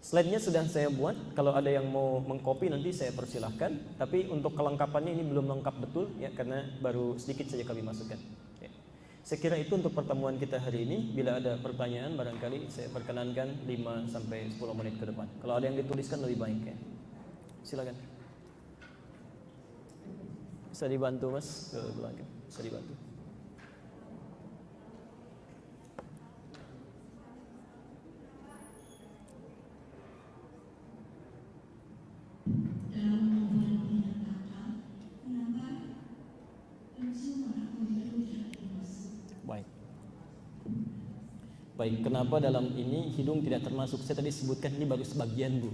Slide-nya sudah saya buat. Kalau ada yang mau mengcopy nanti saya persilahkan. Tapi untuk kelengkapannya ini belum lengkap betul ya, karena baru sedikit saja kami masukkan. Ya. Saya kira itu untuk pertemuan kita hari ini. Bila ada pertanyaan barangkali saya perkenankan 5 sampai 10 menit ke depan. Kalau ada yang dituliskan lebih baik ya. Silakan. Bisa dibantu Mas ke belakang. Bisa dibantu. Baik, kenapa dalam ini hidung tidak termasuk? Saya tadi sebutkan ini baru sebagian, Bu.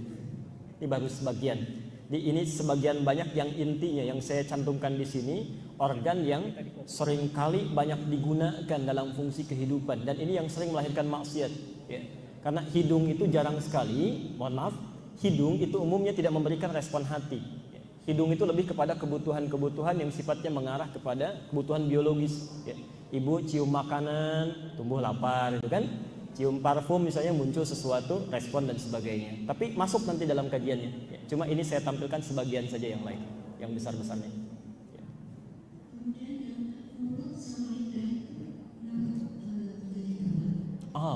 Ini baru sebagian. Ini sebagian banyak yang intinya yang saya cantumkan di sini, organ yang seringkali banyak digunakan dalam fungsi kehidupan, dan ini yang sering melahirkan maksiat. Ya. Karena hidung itu jarang sekali, mohon maaf, hidung itu umumnya tidak memberikan respon hati. Ya. Hidung itu lebih kepada kebutuhan-kebutuhan yang sifatnya mengarah kepada kebutuhan biologis. Ya. Ibu cium makanan, tumbuh lapar, itu kan? Cium parfum misalnya muncul sesuatu, respon dan sebagainya. Tapi masuk nanti dalam kajiannya. Ya, cuma ini saya tampilkan sebagian saja yang lain, yang besar-besarnya. Ya.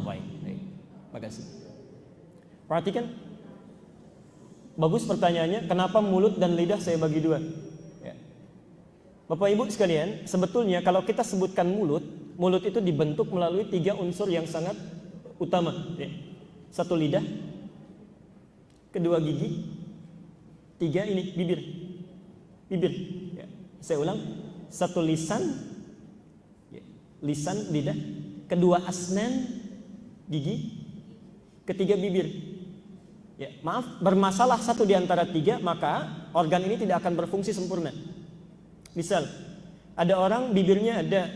Baik. Makasih. Perhatikan. Bagus pertanyaannya, kenapa mulut dan lidah saya bagi dua? Ya. Bapak Ibu sekalian, sebetulnya kalau kita sebutkan mulut itu dibentuk melalui 3 unsur yang sangat utama. Ya. 1 lidah, 2 gigi, 3 ini bibir. Ya. Saya ulang, 1 lisan, ya. Lisan, lidah, 2 asnan, gigi, 3 bibir. Ya, maaf, bermasalah 1 di antara 3, maka organ ini tidak akan berfungsi sempurna. Misal, ada orang bibirnya ada,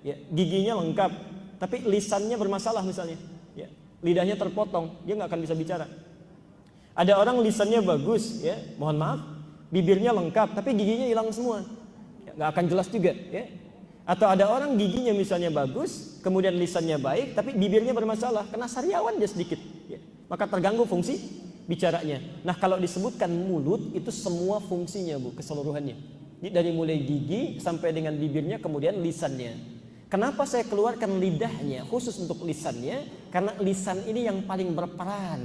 ya, giginya lengkap, tapi lisannya bermasalah misalnya, ya, lidahnya terpotong, dia nggak akan bisa bicara. Ada orang lisannya bagus, ya, mohon maaf, bibirnya lengkap, tapi giginya hilang semua, ya, nggak akan jelas juga, ya. Atau ada orang giginya misalnya bagus, kemudian lisannya baik, tapi bibirnya bermasalah, kena sariawan dia sedikit, ya. Maka terganggu fungsi bicaranya. Nah, kalau disebutkan mulut itu semua fungsinya, Bu, keseluruhannya. Jadi dari mulai gigi sampai dengan bibirnya, kemudian lisannya. Kenapa saya keluarkan lidahnya khusus untuk lisannya? Karena lisan ini yang paling berperan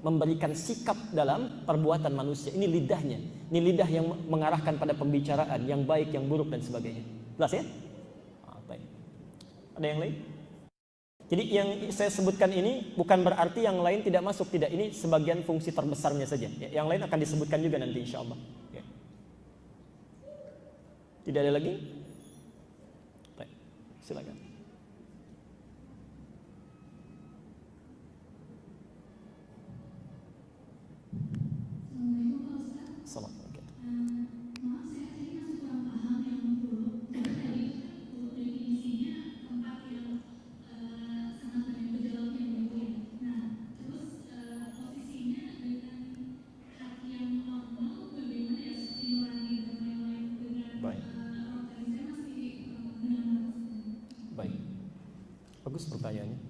memberikan sikap dalam perbuatan manusia. Ini lidahnya. Ini lidah yang mengarahkan pada pembicaraan yang baik, yang buruk dan sebagainya. Jelas ya? Baik. Ada yang lain? Jadi yang saya sebutkan ini bukan berarti yang lain tidak masuk, tidak. Ini sebagian fungsi terbesarnya saja. Ya, yang lain akan disebutkan juga nanti insya Allah. Ya. Tidak ada lagi? Baik, silakan. Assalamualaikum. Bagus pertanyaannya.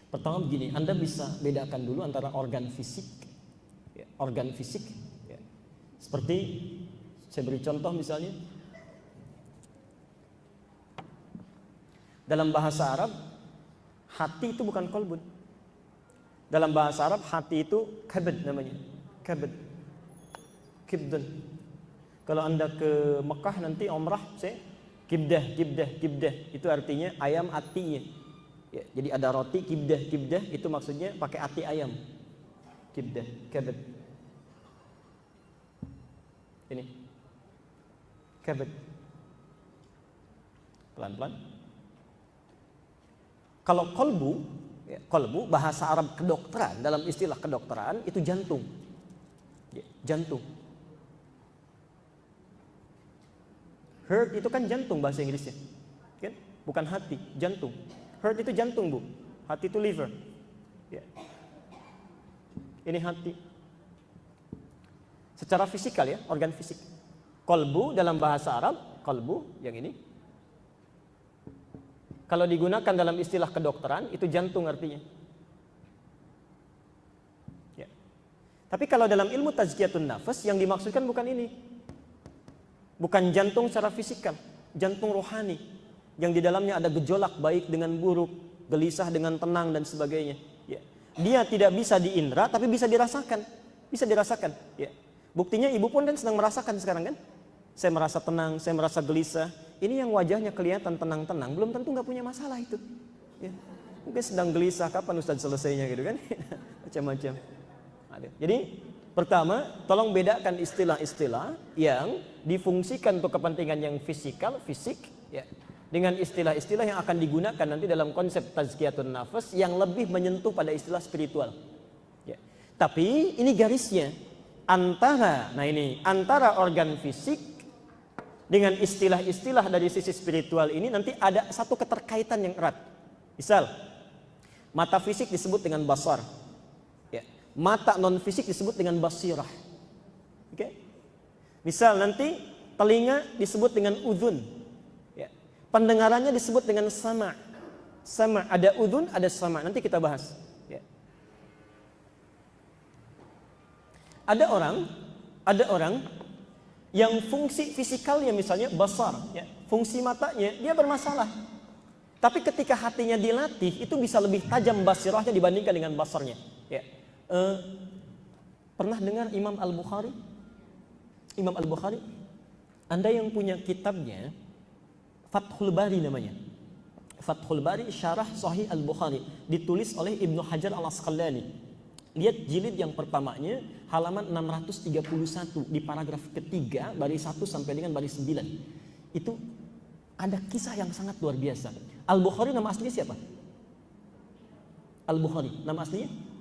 Pertama begini, Anda bisa bedakan dulu antara organ fisik, ya, organ fisik, ya. Seperti saya beri contoh misalnya, dalam bahasa Arab hati itu bukan kolbun. Dalam bahasa Arab hati itu kabad namanya, kabad, kibdun. Kalau Anda ke Mekah nanti umrah, kibdah itu artinya ayam atinya. Ya, jadi ada roti kibdah itu maksudnya pakai ati ayam. Kibdah, kabad. Ini kabad. Pelan-pelan. Kalau kolbu, ya, kolbu bahasa Arab kedokteran, dalam istilah kedokteran itu jantung. Ya, jantung. Heart itu kan jantung bahasa Inggrisnya, kan? Bukan hati, jantung. Heart itu jantung, Bu. Hati itu liver. Ya. Ini hati. Secara fisikal ya, organ fisik. Kolbu dalam bahasa Arab, kolbu yang ini. Kalau digunakan dalam istilah kedokteran itu jantung artinya. Ya. Tapi kalau dalam ilmu tazkiyatun nafas yang dimaksudkan bukan ini. Bukan jantung secara fisikal, jantung rohani yang di dalamnya ada gejolak baik dengan buruk, gelisah dengan tenang dan sebagainya. Ya. Dia tidak bisa diindra tapi bisa dirasakan. Bisa dirasakan. Ya. Buktinya ibu pun kan sedang merasakan sekarang kan? Saya merasa tenang, saya merasa gelisah. Ini yang wajahnya kelihatan tenang-tenang, belum tentu nggak punya masalah itu. Ya. Mungkin sedang gelisah, kapan Ustaz selesainya gitu kan? Macam-macam. Jadi pertama, tolong bedakan istilah-istilah yang difungsikan untuk kepentingan yang fisikal, fisik, ya, dengan istilah-istilah yang akan digunakan nanti dalam konsep tazkiyatun nafas yang lebih menyentuh pada istilah spiritual. Ya. Tapi ini garisnya antara organ fisik dengan istilah-istilah dari sisi spiritual ini nanti ada satu keterkaitan yang erat. Misal, mata fisik disebut dengan basar. Mata non fisik disebut dengan basirah. Oke? Misal nanti telinga disebut dengan udhun. Ya. Pendengarannya disebut dengan sama. Sama, ada udhun, ada sama. Nanti kita bahas. Ya. Ada orang yang fungsi fisikalnya misalnya basar, ya. Fungsi matanya dia bermasalah. Tapi ketika hatinya dilatih, itu bisa lebih tajam basirahnya dibandingkan dengan basarnya. Ya. Pernah dengar Imam Al-Bukhari? Imam Al-Bukhari, Anda yang punya kitabnya Fathul Bari namanya. Fathul Bari syarah Sahih Al-Bukhari, ditulis oleh Ibnu Hajar Al-Asqalani. Lihat jilid yang pertamanya, halaman 631 di paragraf ketiga, baris 1 sampai dengan baris 9. Itu ada kisah yang sangat luar biasa. Al-Bukhari nama aslinya siapa? Al-Bukhari nama aslinya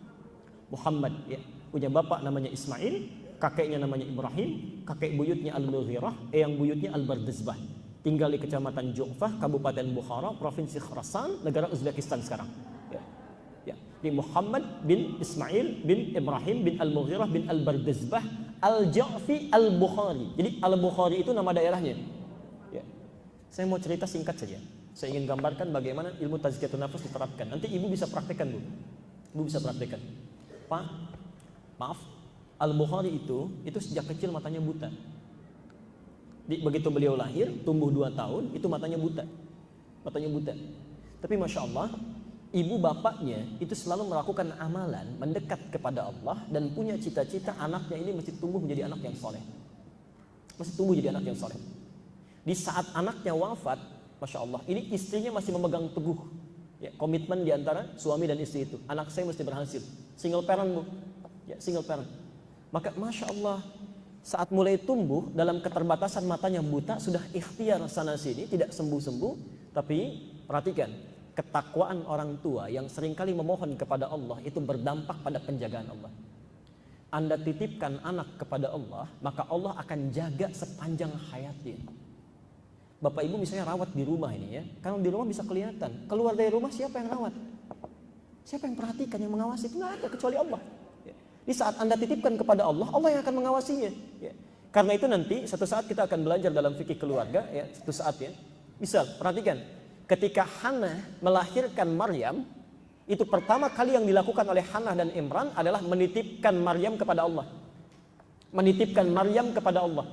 Muhammad, ya. Punya bapak namanya Ismail, kakeknya namanya Ibrahim, kakek buyutnya Al-Mughirah, eyang buyutnya Al-Bardizbah. Tinggal di Kecamatan Ju'fah, Kabupaten Bukhara, Provinsi Khurasan, negara Uzbekistan sekarang. Ya. Ya. Di Muhammad bin Ismail bin Ibrahim bin Al-Mughirah bin Al-Bardizbah Al-Ja'fi Al-Bukhari. Jadi Al-Bukhari itu nama daerahnya. Ya. Saya mau cerita singkat saja. Saya ingin gambarkan bagaimana ilmu tazkiyatun nafas diterapkan. Nanti ibu bisa praktekkan, Bu. Ibu bisa praktekkan. Pak, maaf, Al-Bukhari itu sejak kecil matanya buta. Begitu beliau lahir, tumbuh 2 tahun, itu matanya buta. Matanya buta. Tapi Masya Allah, ibu bapaknya itu selalu melakukan amalan, mendekat kepada Allah, dan punya cita-cita anaknya ini mesti tumbuh menjadi anak yang soleh. Mesti tumbuh jadi anak yang soleh. Di saat anaknya wafat, Masya Allah, ini istrinya masih memegang teguh. Ya, komitmen di antara suami dan istri itu. Anak saya mesti berhasil. Single parent, Bu. Ya, single parent. Maka Masya Allah, saat mulai tumbuh dalam keterbatasan matanya buta, sudah ikhtiar sana sini, tidak sembuh-sembuh. Tapi perhatikan, ketakwaan orang tua yang seringkali memohon kepada Allah itu berdampak pada penjagaan Allah. Anda titipkan anak kepada Allah, maka Allah akan jaga sepanjang hayatnya. Bapak ibu misalnya rawat di rumah ini ya, kalau di rumah bisa kelihatan, keluar dari rumah siapa yang rawat? Siapa yang perhatikan, yang mengawasi? Itu nggak ada kecuali Allah. Di saat Anda titipkan kepada Allah, Allah yang akan mengawasinya. Karena itu nanti satu saat kita akan belajar dalam fikih keluarga, ya, satu saat ya. Misal, perhatikan, ketika Hannah melahirkan Maryam, itu pertama kali yang dilakukan oleh Hannah dan Imran adalah menitipkan Maryam kepada Allah. Menitipkan Maryam kepada Allah.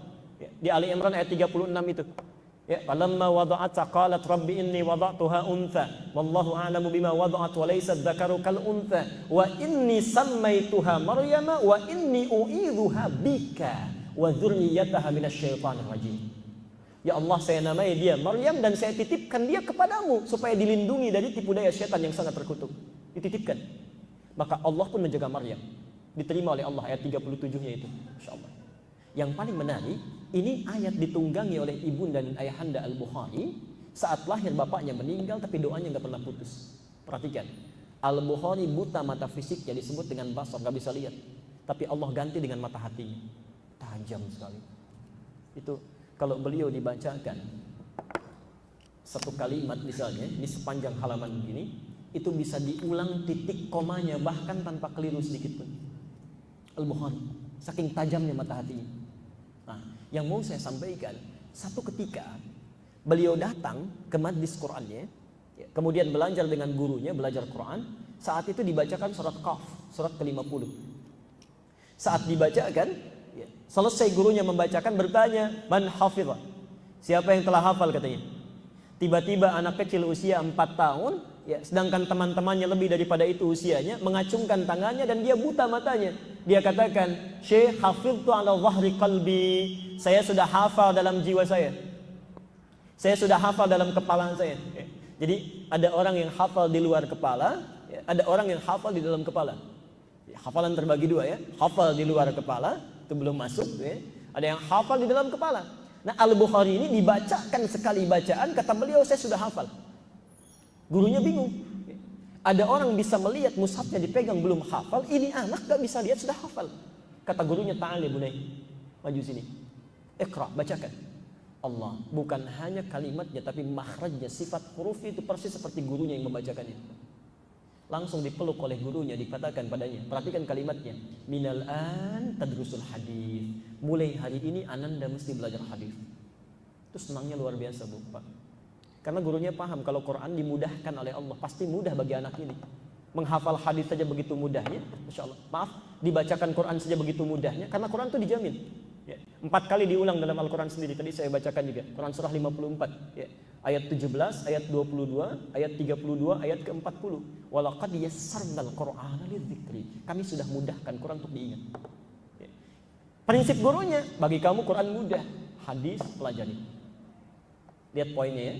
Di Ali Imran ayat 36 itu. Ya, falamma wada'atha qalat rabbi inni wada'tuha untha wallahu a'lamu bima wada'at wa laysa dzakaru kal untha wa inni sammaituha maryama wa inni u'idzuha bika wa dzurriyyataha minasyaitonir rajim. Ya Allah, saya namai dia Maryam dan saya titipkan dia kepadamu supaya dilindungi dari tipu daya syaitan yang sangat terkutuk. Dititipkan. Maka Allah pun menjaga Maryam. Diterima oleh Allah ayat 37-nya itu. Insyaallah. Yang paling menarik, ini ayat ditunggangi oleh ibunda dan ayahanda Al-Bukhari saat lahir bapaknya meninggal tapi doanya nggak pernah putus. Perhatikan, Al-Bukhari buta mata fisiknya disebut dengan basar, nggak bisa lihat, tapi Allah ganti dengan mata hatinya, tajam sekali. Itu kalau beliau dibacakan satu kalimat misalnya di sepanjang halaman begini, itu bisa diulang titik komanya bahkan tanpa keliru sedikit pun. Al-Bukhari, saking tajamnya mata hatinya. Nah, yang mau saya sampaikan, satu ketika beliau datang ke majlis Qur'annya, kemudian belajar dengan gurunya, belajar Qur'an. Saat itu dibacakan surat Qaf, surat ke-50. Saat dibacakan, ya, selesai gurunya membacakan, bertanya, man hafidha? Siapa yang telah hafal katanya? Tiba-tiba anak kecil usia 4 tahun, ya, sedangkan teman-temannya lebih daripada itu usianya, mengacungkan tangannya dan dia buta matanya. Dia katakan, Syekh, hafidhtu ala dhahri qalbi. Saya sudah hafal dalam jiwa saya. Saya sudah hafal dalam kepala saya. Ya. Jadi ada orang yang hafal di luar kepala, ya, ada orang yang hafal di dalam kepala. Ya, hafalan terbagi dua ya, hafal di luar kepala, itu belum masuk. Ya. Ada yang hafal di dalam kepala. Nah, Al-Bukhari ini dibacakan sekali bacaan, kata beliau, saya sudah hafal. Gurunya bingung. Ya. Ada orang bisa melihat mushafnya dipegang belum hafal, ini anak gak bisa lihat sudah hafal. Kata gurunya, ta'al ya bunai, maju sini. Iqra, bacakan. Allah, bukan hanya kalimatnya tapi makhrajnya, sifat hurufnya itu persis seperti gurunya yang membacakannya. Langsung dipeluk oleh gurunya, dikatakan padanya, perhatikan kalimatnya, minal an tadrusul hadis. Mulai hari ini Ananda mesti belajar hadis. Itu senangnya luar biasa, Bu, Pak. Karena gurunya paham kalau Quran dimudahkan oleh Allah, pasti mudah bagi anak ini. Menghafal hadis saja begitu mudahnya, Masya Allah. Maaf, dibacakan Quran saja begitu mudahnya, karena Quran itu dijamin. Ya, 4 kali diulang dalam Al-Quran sendiri. Tadi saya bacakan juga Quran surah 54 ya. Ayat 17, ayat 22, ayat 32, ayat ke-40. Walaqad yassarnal Qur'ana lidzikri. Kami sudah mudahkan Quran untuk diingat. Ya. Prinsip gurunya, bagi kamu Quran mudah, hadis pelajari. Lihat poinnya ya.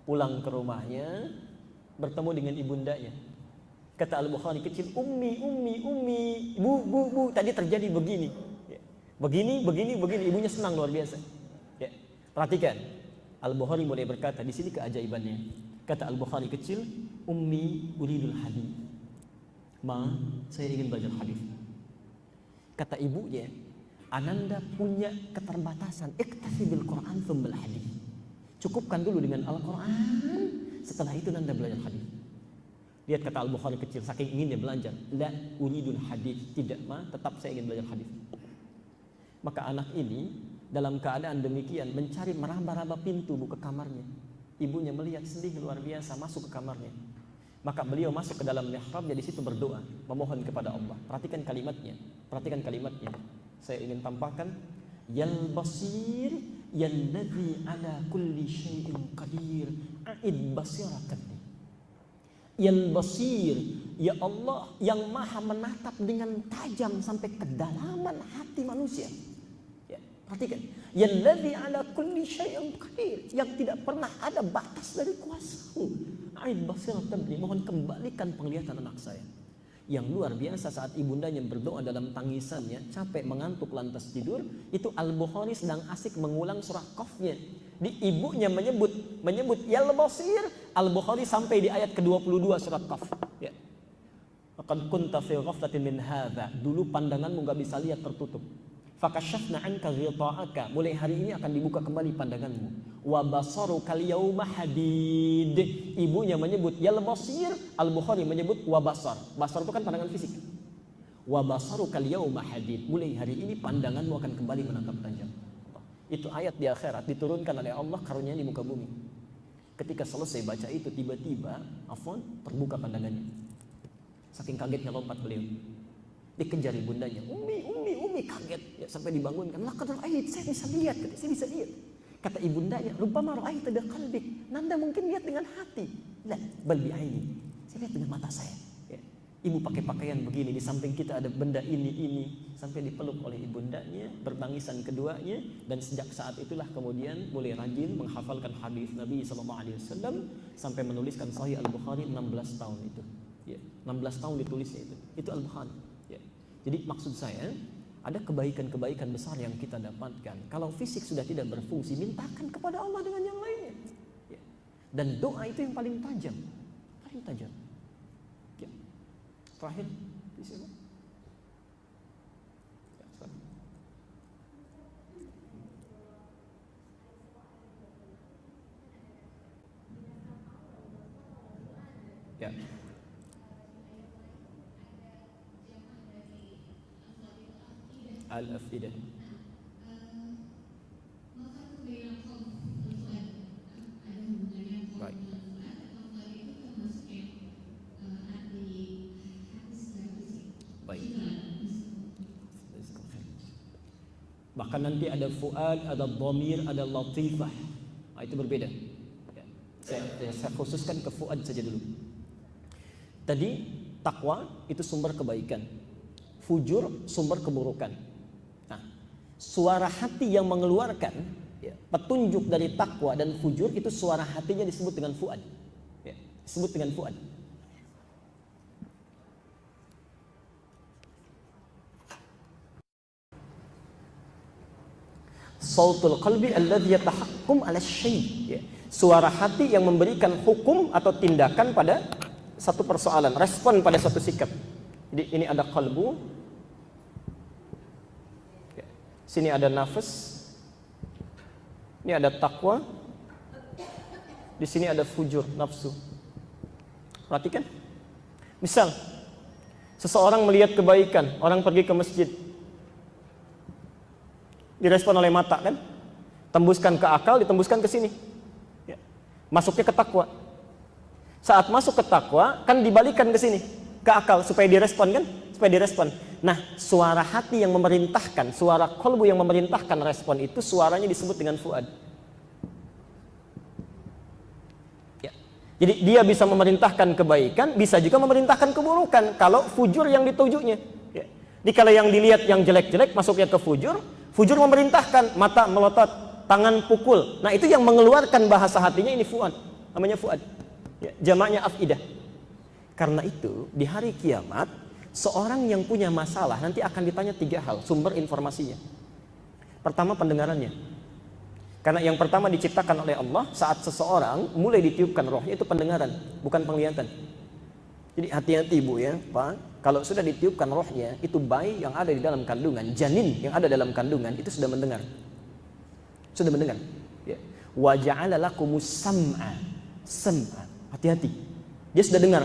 Pulang ke rumahnya, bertemu dengan ibundanya. Kata Al-Bukhari kecil, ummi, bu, tadi terjadi begini. Begini, ibunya senang luar biasa. Ya. Perhatikan, Al-Bukhari mulai berkata, di sini keajaibannya. Kata Al-Bukhari kecil, ummi uridul hadis. Ma, saya ingin belajar hadis. Kata ibunya, Ananda punya keterbatasan, iktafi bil Quran tsummal hadis. Cukupkan dulu dengan Al-Quran, setelah itu Nanda belajar hadis. Lihat kata Al-Bukhari kecil, saking inginnya belajar, la uridul hadis, tidak ma, tetap saya ingin belajar hadis. Maka anak ini dalam keadaan demikian mencari meraba-raba pintu buka kamarnya. Ibunya melihat sedih luar biasa masuk ke kamarnya. Maka beliau masuk ke dalam mihrab, di situ berdoa, memohon kepada Allah. Perhatikan kalimatnya. Saya ingin tampakkan, Yal basir yalladzi ala kulli syai'in qadir a'id basiratanni. Yal basir, ya Allah yang maha menatap dengan tajam sampai kedalaman hati manusia. Ya, perhatikan, yalladzi ala kulli syai'in qadir, yang tidak pernah ada batas dari kuasa-Mu. A'id basiratanni, mohon kembalikan penglihatan anak saya. Yang luar biasa saat ibundanya berdoa dalam tangisannya, capek mengantuk lantas tidur, itu Al-Bukhari sedang asik mengulang surah Qafnya. Di ibunya menyebut Yal Basir, Al-Bukhari sampai di ayat ke-22 surat Qaf. Ya. Qad kunta fi ghaflatin min hadza. Dulu pandanganmu enggak bisa lihat, tertutup. Fakashafna anka ghita'aka. Mulai hari ini akan dibuka kembali pandanganmu. Wa basaruka al-yawma hadid. Ibunya menyebut Yal Basir, Al-Bukhari menyebut wa basar. Basar itu kan pandangan fisik. Wa basaruka al-yawma hadid. Mulai hari ini pandanganmu akan kembali menatap tajam. Itu ayat di akhirat diturunkan oleh Allah karunia di muka bumi. Ketika selesai baca itu tiba-tiba terbuka pandangannya. Saking kagetnya lompat beliau. Dikejar ibundanya, umi kaget ya, sampai dibangunkan. Laqad ra'ait, saya bisa lihat, Kata ibundanya, rubbama ra'ait bi qalbik. Nanda mungkin lihat dengan hati. La, bal bi aini. Saya lihat dengan mata saya. Ya. Ibu pakai pakaian begini, di samping kita ada benda ini sampai dipeluk oleh ibundanya, bertangisan keduanya, dan sejak saat itulah kemudian mulai rajin menghafalkan hadis Nabi SAW sampai menuliskan Sahih Al-Bukhari 16 tahun itu. Ya, 16 tahun ditulisnya itu. Itu Al-Bukhari. Ya. Jadi maksud saya, ada kebaikan-kebaikan besar yang kita dapatkan. Kalau fisik sudah tidak berfungsi, mintakan kepada Allah dengan yang lainnya. Ya. Dan doa itu yang paling tajam. Paling tajam. Ya. Terakhir, di sini. Ya. Al-afidah. Baik. Baik. Bahkan nanti ada fuad, ada dhamir, ada latifah. Nah, itu berbeda. Ya. Saya khususkan ke fuad saja dulu. Tadi takwa itu sumber kebaikan, fujur sumber keburukan. Nah, suara hati yang mengeluarkan petunjuk dari takwa dan fujur itu suara hatinya disebut dengan fuad. Ya, disebut dengan fuad. Sautul qalbi alladhi yatahakkum 'ala syai'. Ya. Suara hati yang memberikan hukum atau tindakan pada satu persoalan, respon pada satu sikap. Jadi ini ada qalbu. Ya. Sini ada nafas. Ini ada takwa. Di sini ada fujur, nafsu. Perhatikan. Misal seseorang melihat kebaikan, orang pergi ke masjid. Direspon oleh mata kan, tembuskan ke akal, ditembuskan ke sini, ya. Masuknya ke takwa. Saat masuk ke takwa kan dibalikan ke sini, ke akal supaya direspon kan, supaya direspon. Nah, suara hati yang memerintahkan, suara qalbu yang memerintahkan respon itu suaranya disebut dengan fuad. Ya. Jadi dia bisa memerintahkan kebaikan, bisa juga memerintahkan keburukan kalau fujur yang ditujunya. Ya. Dikala yang dilihat yang jelek-jelek masuknya ke fujur. Fujur memerintahkan, mata melotot, tangan pukul. Nah, itu yang mengeluarkan bahasa hatinya ini fuad. Namanya fuad. Ya, jamaknya afidah. Karena itu, di hari kiamat, seorang yang punya masalah nanti akan ditanya 3 hal sumber informasinya. Pertama, pendengarannya. Karena yang pertama diciptakan oleh Allah saat seseorang mulai ditiupkan rohnya itu pendengaran, bukan penglihatan. Jadi hati-hati Bu ya, Pak. Kalau sudah ditiupkan rohnya, itu bayi yang ada di dalam kandungan, janin yang ada dalam kandungan itu sudah mendengar. Sudah mendengar. Ya. Wa ja'ala lakumus sam'a. Sam'a. Hati-hati. Dia sudah dengar.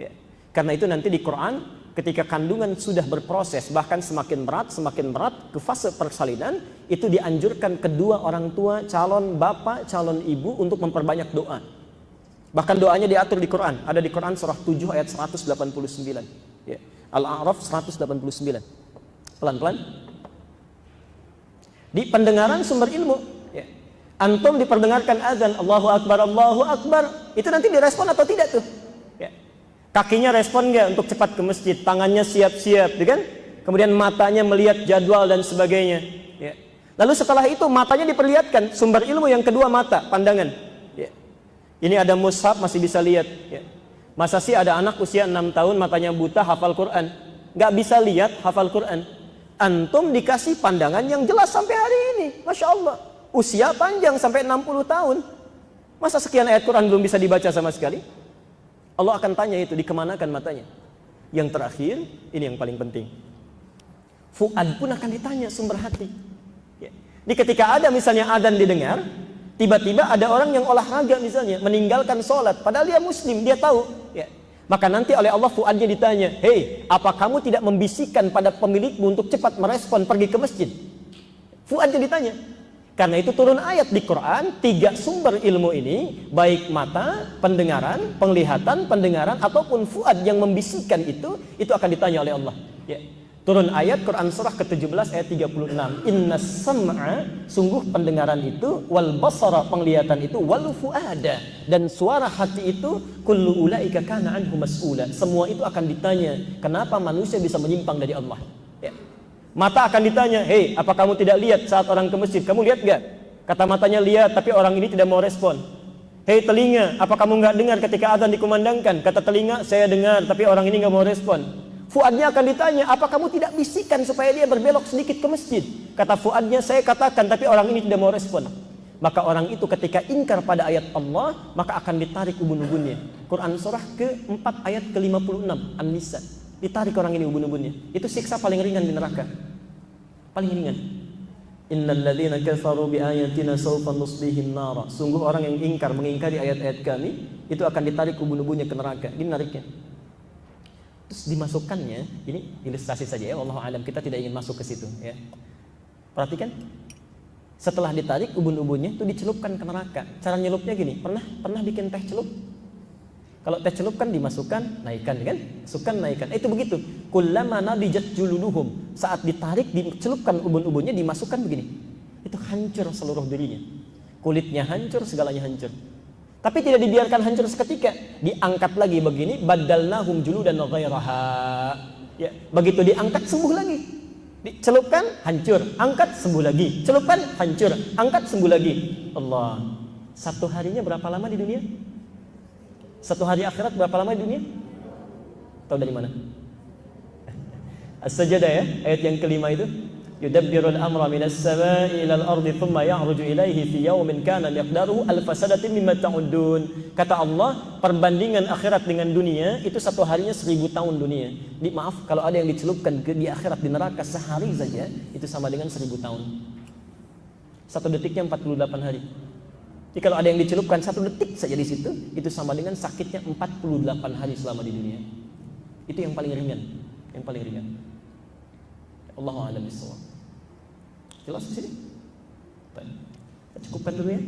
Ya. Karena itu nanti di Quran ketika kandungan sudah berproses bahkan semakin berat ke fase persalinan, itu dianjurkan kedua orang tua, calon bapak, calon ibu untuk memperbanyak doa. Bahkan doanya diatur di Quran. Ada di Quran surah 7 ayat 189. Ya. Al-A'raf 189. Pelan-pelan. Di pendengaran sumber ilmu. Ya. Antum diperdengarkan azan Allahu Akbar, Allahu Akbar. Itu nanti direspon atau tidak tuh? Ya. Kakinya respon nggak untuk cepat ke masjid? Tangannya siap-siap, kan? Kemudian matanya melihat jadwal dan sebagainya. Ya. Lalu setelah itu matanya diperlihatkan. Sumber ilmu yang kedua mata, pandangan. Ya. Ini ada mushaf masih bisa lihat. Ya. Masa sih ada anak usia 6 tahun matanya buta hafal Quran, nggak bisa lihat hafal Quran. Antum dikasih pandangan yang jelas sampai hari ini, masya Allah. Usia panjang sampai 60 tahun. Masa sekian ayat Quran belum bisa dibaca sama sekali? Allah akan tanya itu, dikemanakan matanya. Yang terakhir, ini yang paling penting. Fuad pun akan ditanya sumber hati. Ya. Jadi ketika ada misalnya adzan didengar, tiba-tiba ada orang yang olahraga misalnya, meninggalkan sholat, padahal dia muslim, dia tahu. Ya. Maka nanti oleh Allah fuadnya ditanya, hei, apa kamu tidak membisikkan pada pemilikmu untuk cepat merespon pergi ke masjid? Fuadnya ditanya. Karena itu turun ayat di Quran, 3 sumber ilmu ini, baik mata, pendengaran, penglihatan, pendengaran, ataupun fuad yang membisikkan itu akan ditanya oleh Allah. Ya. Turun ayat Quran surah ke-17 ayat 36. Innas sam'a, sungguh pendengaran itu, wal basara, penglihatan itu, wal fuada, dan suara hati itu, kullu ulaika kana anhu mas'ula. Semua itu akan ditanya, kenapa manusia bisa menyimpang dari Allah? Ya. Mata akan ditanya, hei, apa kamu tidak lihat saat orang ke masjid? Kamu lihat gak? Kata matanya lihat, tapi orang ini tidak mau respon. Hei telinga, apa kamu nggak dengar ketika azan dikumandangkan? Kata telinga, saya dengar, tapi orang ini nggak mau respon. Fuadnya akan ditanya, apa kamu tidak bisikan supaya dia berbelok sedikit ke masjid? Kata fuadnya, saya katakan, tapi orang ini tidak mau respon. Maka orang itu ketika ingkar pada ayat Allah, maka akan ditarik ubun-ubunnya. Quran surah ke-4 ayat ke-56 An-Nisa. Ditarik orang ini ubun-ubunnya. Itu siksa paling ringan di neraka. Paling ringan. Innal ladzina kafaru bi ayatina sawfa nuslihim nara. Sungguh orang yang ingkar, mengingkari ayat-ayat kami, itu akan ditarik ubun-ubunnya ke neraka. Ini nariknya. Terus dimasukkannya, ini ilustrasi saja ya, wallahu alam, kita tidak ingin masuk ke situ ya. Perhatikan, setelah ditarik ubun-ubunnya itu dicelupkan ke neraka. Cara nyelupnya gini, pernah bikin teh celup? Kalau teh celup kan dimasukkan, naikkan kan? Masukkan, naikkan. Itu begitu. kullama nadijat juluduhum, saat ditarik, dicelupkan ubun-ubunnya, dimasukkan begini, itu hancur seluruh dirinya, kulitnya hancur, segalanya hancur. Tapi tidak dibiarkan hancur seketika, diangkat lagi begini, badalnahum juludan ghairaha. Ya, begitu diangkat sembuh lagi. Dicelupkan, hancur, angkat, sembuh lagi. Celupkan, hancur, angkat, sembuh lagi. Allah. Satu harinya berapa lama di dunia? Satu hari akhirat berapa lama di dunia? Tahu dari mana? As-Sajdah ya, ayat yang kelima itu. Yudabbirul amra minas samai ilal ardi thumma ya'ruju ilaihi fi yawmin kana miqdaruhu alf sanatin mimma ta'uddun. Kata Allah, perbandingan akhirat dengan dunia itu satu harinya 1000 tahun dunia. Maaf, kalau ada yang dicelupkan di akhirat di neraka sehari saja itu sama dengan 1000 tahun. Satu detiknya 48 hari. Jadi kalau ada yang dicelupkan satu detik saja di situ, itu sama dengan sakitnya 48 hari selama di dunia. Itu yang paling ringan, yang paling ringan. Allahu a'lam bishawab. Jelas di sini? Baik. Kita cukupkan dulu ya.